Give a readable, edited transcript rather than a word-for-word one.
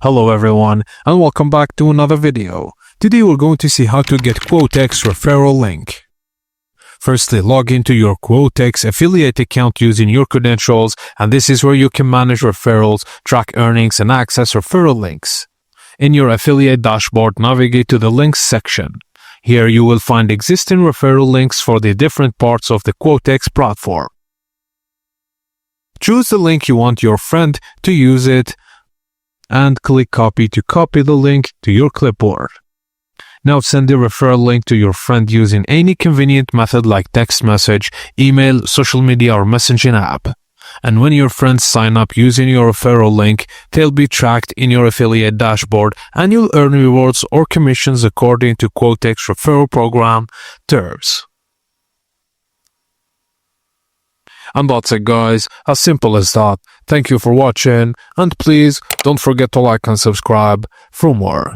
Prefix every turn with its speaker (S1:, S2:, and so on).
S1: Hello everyone and welcome back to another video. Today we're going to see how to get Quotex referral link. Firstly, log into your Quotex affiliate account using your credentials, and this is where you can manage referrals, track earnings, and access referral links. In your affiliate dashboard, navigate to the links section. Here you will find existing referral links for the different parts of the Quotex platform. Choose the link you want your friend to use it and click copy to copy the link to your clipboard. Now send the referral link to your friend using any convenient method like text message, email, social media, or messaging app. And when your friends sign up using your referral link, they'll be tracked in your affiliate dashboard and you'll earn rewards or commissions according to Quotex referral program terms. And that's it guys, as simple as that. Thank you for watching and please don't forget to like and subscribe for more.